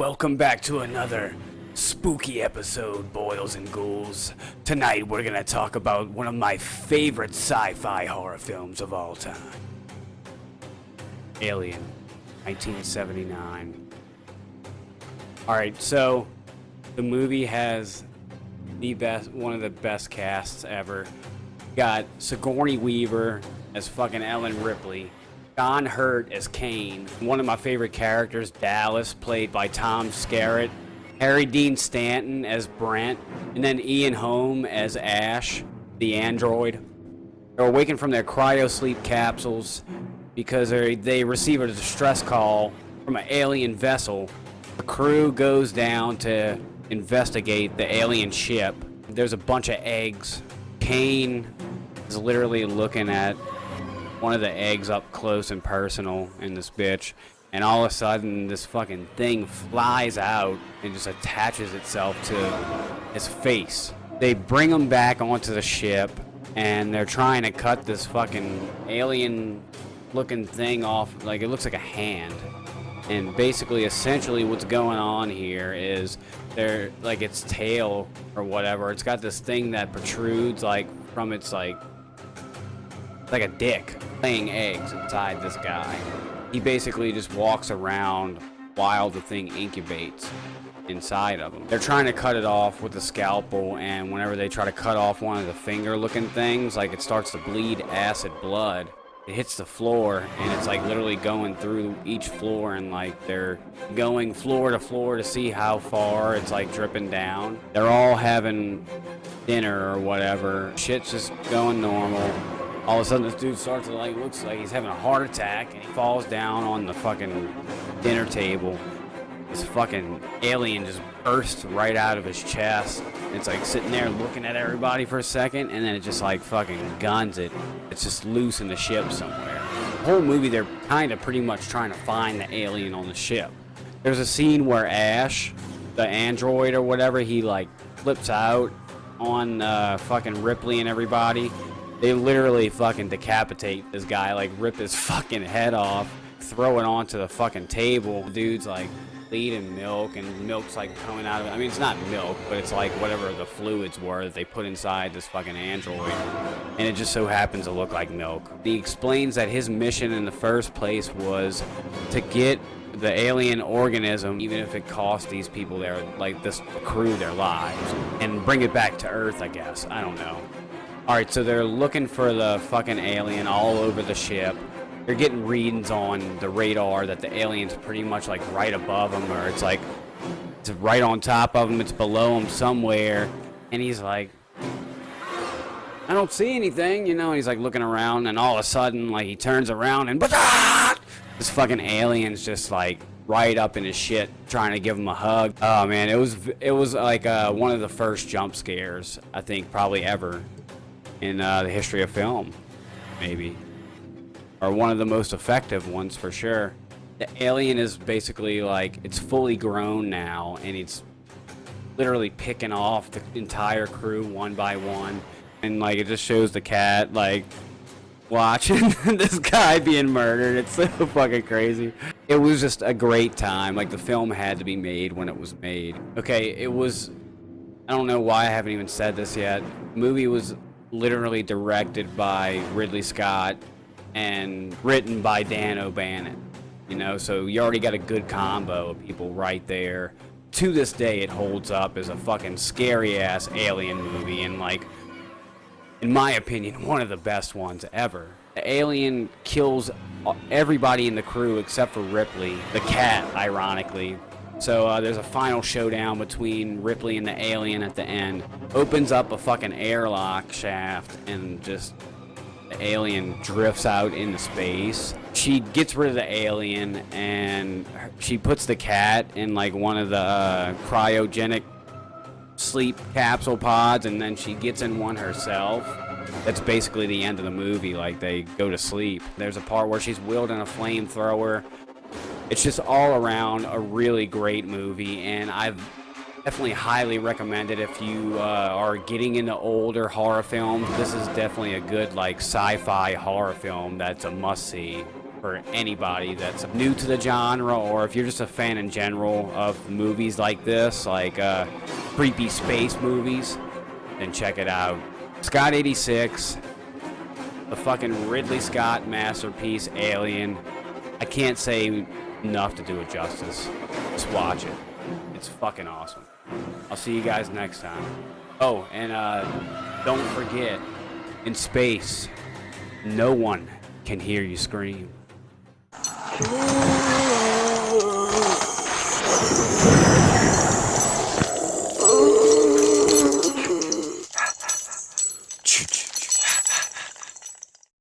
Welcome back to another spooky episode, boils and ghouls. Tonight we're gonna talk about one of my favorite sci-fi horror films of all time. Alien, 1979. Alright, so the movie has one of the best casts ever. Got Sigourney Weaver as fucking Ellen Ripley. John Hurt as Kane. One of my favorite characters, Dallas, played by Tom Skerritt. Harry Dean Stanton as Brent. And then Ian Holm as Ash, the android. They're awakened from their cryo-sleep capsules because they receive a distress call from an alien vessel. The crew goes down to investigate the alien ship. There's a bunch of eggs. Kane is literally looking at one of the eggs up close and personal in this bitch, and all of a sudden this fucking thing flies out and just attaches itself to his face. They bring him back onto the ship and they're trying to cut this fucking alien looking thing off, like it looks like a hand. And basically essentially what's going on here is they're like its tail or whatever, it's got this thing that protrudes like from its like a dick, laying eggs inside this guy. He basically just walks around while the thing incubates inside of him. They're trying to cut it off with a scalpel, and whenever they try to cut off one of the finger looking things, like it starts to bleed acid blood. It hits the floor and it's like literally going through each floor, and like they're going floor to floor to see how far it's like dripping down. They're all having dinner or whatever. Shit's just going normal. All of a sudden this dude starts to looks like he's having a heart attack, and he falls down on the fucking dinner table. This fucking alien just bursts right out of his chest. It's like sitting there looking at everybody for a second, and then it just like fucking guns it. It's just loose in the ship somewhere. The whole movie they're kind of pretty much trying to find the alien on the ship. There's a scene where Ash, the android or whatever, he like flips out on fucking Ripley and everybody. They literally fucking decapitate this guy, like rip his fucking head off, throw it onto the fucking table. The dude's like bleeding milk, and milk's like coming out of it. I mean, it's not milk, but it's like whatever the fluids were that they put inside this fucking android. And it just so happens to look like milk. He explains that his mission in the first place was to get the alien organism, even if it cost these people like this crew, their lives, and bring it back to Earth, I guess. I don't know. Alright, so they're looking for the fucking alien all over the ship. They're getting readings on the radar that the alien's pretty much like right above them, or it's like it's right on top of them, it's below them somewhere. And he's like, I don't see anything, you know. He's like looking around, and all of a sudden like he turns around and this fucking alien's just like right up in his shit trying to give him a hug. Oh man, it was like one of the first jump scares I think probably ever in the history of film, maybe, or one of the most effective ones for sure. The alien is basically like, it's fully grown now, and it's literally picking off the entire crew one by one, and like it just shows the cat like watching this guy being murdered. It's so fucking crazy. It was just a great time. Like the film had to be made when it was made. Okay, it was, I don't know why I haven't even said this yet. The movie was literally directed by Ridley Scott and written by Dan O'Bannon, you know, so you already got a good combo of people right there. To this day it holds up as a fucking scary ass alien movie, and like, in my opinion, one of the best ones ever. The alien kills everybody in the crew except for Ripley, the cat, ironically. So there's a final showdown between Ripley and the alien at the end. Opens up a fucking airlock shaft, and just the alien drifts out into space. She gets rid of the alien, and she puts the cat in like one of the cryogenic sleep capsule pods, and then she gets in one herself. That's basically the end of the movie. Like they go to sleep. There's a part where she's wielding a flamethrower. It's just all around a really great movie, and I've definitely highly recommend it if you are getting into older horror films. This is definitely a good like sci-fi horror film that's a must-see for anybody that's new to the genre, or if you're just a fan in general of movies like this, like creepy space movies, then check it out. Scott 86, the fucking Ridley Scott masterpiece, Alien. I can't say enough to do it justice. Just watch it. It's fucking awesome. I'll see you guys next time. Oh, and don't forget, in space, no one can hear you scream. Ooh.